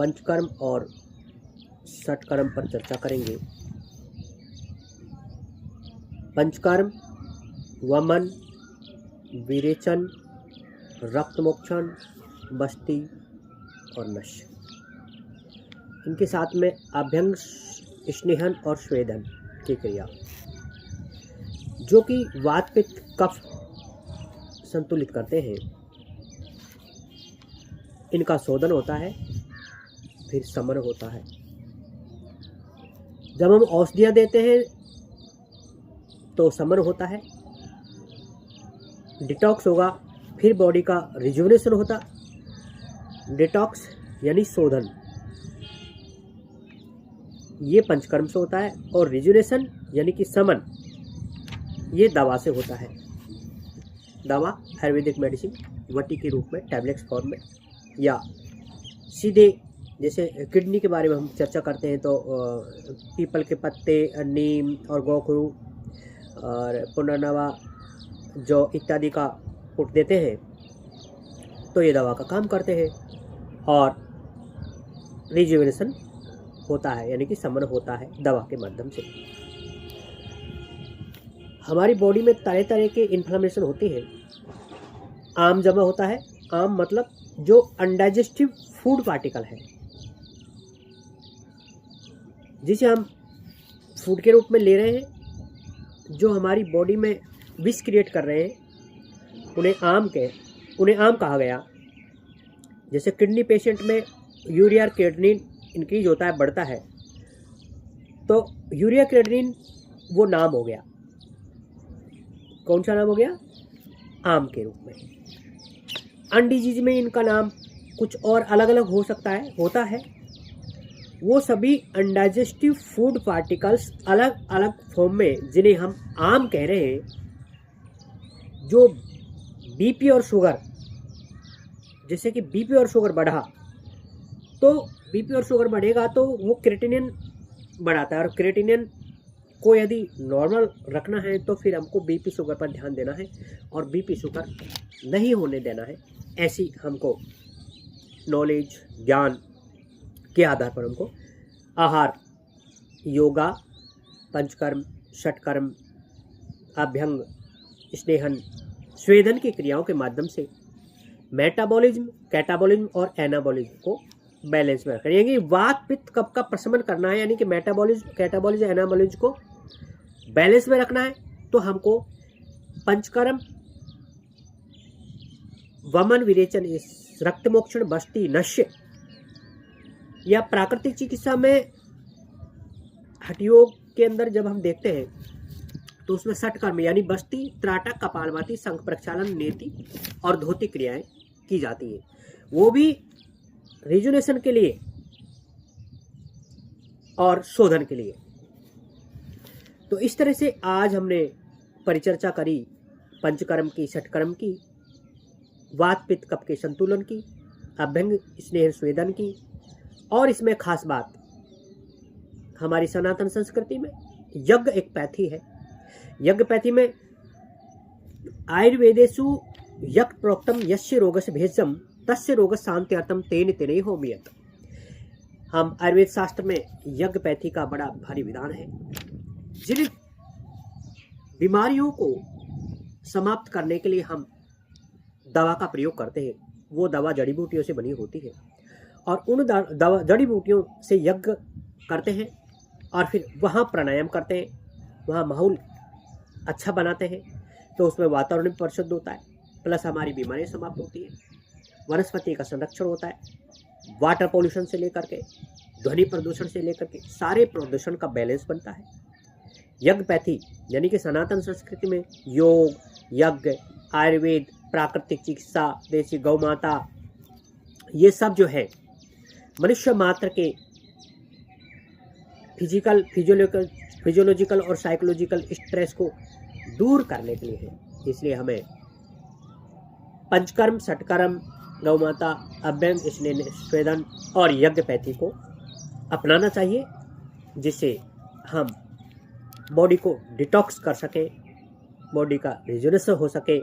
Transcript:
पंचकर्म और षटकर्म पर चर्चा करेंगे। पंचकर्म वमन, विरेचन, रक्तमोक्षण, बस्ती और नश्य। इनके साथ में अभ्यंग, स्नेहन और स्वेदन की क्रिया, जो कि वात पित्त कफ संतुलित करते हैं। इनका शोधन होता है, फिर समन होता है। जब हम औषधियाँ देते हैं तो समन होता है, डिटॉक्स होगा, फिर बॉडी का रिजुविनेशन होता। डिटॉक्स यानी शोधन, ये पंचकर्म से होता है, और रिजुविनेशन यानी कि समन ये दवा से होता है। दवा आयुर्वेदिक मेडिसिन वटी के रूप में, टैबलेट्स फॉर्म में, या सीधे जैसे किडनी के बारे में हम चर्चा करते हैं तो पीपल के पत्ते, नीम और गोखरू और पुनर्नवा जो इत्यादि का फूट देते हैं तो ये दवा का काम करते हैं। और रिजुविनेशन होता है यानी कि समन होता है दवा के माध्यम से। हमारी बॉडी में तरह तरह के इन्फ्लेमेशन होती है। आम जमा होता है, आम मतलब जो अनडाइजेस्टिव फूड पार्टिकल है, जिसे हम फूड के रूप में ले रहे हैं, जो हमारी बॉडी में विष क्रिएट कर रहे हैं, उन्हें आम कहा गया। जैसे किडनी पेशेंट में यूरिया क्रिएटिनिन इंक्रीज होता है, बढ़ता है, तो यूरिया क्रिएटिनिन वो नाम हो गया। कौन सा नाम हो गया? आम के रूप में। अन डिजीज में इनका नाम कुछ और अलग अलग हो सकता है, होता है। वो सभी अनडाइजेस्टिव फूड पार्टिकल्स अलग अलग फॉर्म में, जिन्हें हम आम कह रहे हैं, जो बीपी और शुगर, जैसे कि बीपी और शुगर बढ़ा तो बीपी और शुगर बढ़ेगा तो वो क्रिएटिनिन बढ़ाता है, और क्रिएटिनिन को यदि नॉर्मल रखना है तो फिर हमको बीपी शुगर पर ध्यान देना है और बीपी शुगर नहीं होने देना है। ऐसी हमको नॉलेज, ज्ञान के आधार पर हमको आहार, योगा, पंचकर्म, षटकर्म, अभ्यंग, स्नेहन, स्वेदन की क्रियाओं के माध्यम से मेटाबॉलिज्म, कैटाबॉलिज्म और एनाबॉलिज्म को बैलेंस में रखना है। यानी वात पित्त कफ का प्रशमन करना है, यानी कि मेटाबॉलिज्म, कैटाबॉलिज्म, एनाबॉलिज्म को बैलेंस में रखना है। तो हमको पंचकर्म, वमन, विरेचन, रक्तमोक्षण, बस्ती, नश्य, या प्राकृतिक चिकित्सा में हठयोग के अंदर जब हम देखते हैं तो उसमें षटकर्म यानी बस्ती, त्राटक, कपालभाति, शंख प्रक्षालन, नेति और धोती क्रियाएं की जाती है, वो भी रिजुनेशन के लिए और शोधन के लिए। तो इस तरह से आज हमने परिचर्चा करी पंचकर्म की, षटकर्म की, वात पित्त कफ के संतुलन की, अभ्यंग, स्नेह, स्वेदन की। और इसमें खास बात, हमारी सनातन संस्कृति में यज्ञ एक पैथी है। यज्ञ पैथी में आयुर्वेदेषु यज्ञ प्रोक्तम यस्य रोगस्य भेषजम तस्य रोग शांत्यर्थम तेन तेन होमियत। हम आयुर्वेद शास्त्र में यज्ञ पैथी का बड़ा भारी विधान है। जिन बीमारियों को समाप्त करने के लिए हम दवा का प्रयोग करते हैं, वो दवा जड़ी बूटियों से बनी होती है, और उन जड़ी बूटियों से यज्ञ करते हैं और फिर वहाँ प्राणायाम करते हैं, वहाँ माहौल अच्छा बनाते हैं, तो उसमें वातावरण भी परिशुद्ध होता है, प्लस हमारी बीमारियाँ समाप्त होती हैं, वनस्पति का संरक्षण होता है, वाटर पोल्यूशन से लेकर के ध्वनि प्रदूषण से लेकर के सारे प्रदूषण का बैलेंस बनता है। यज्ञ पैथी यानी कि सनातन संस्कृति में योग, यज्ञ, आयुर्वेद, प्राकृतिक चिकित्सा, देसी गौ माता, ये सब जो है मनुष्य मात्र के फिजियोलॉजिकल और साइकोलॉजिकल स्ट्रेस को दूर करने के लिए है। इसलिए हमें पंचकर्म, षटकर्म, गौ माता, अभ्यंग, स्वेदन और यज्ञ पैथी को अपनाना चाहिए, जिससे हम बॉडी को डिटॉक्स कर सकें, बॉडी का रिजुनेशन हो सके,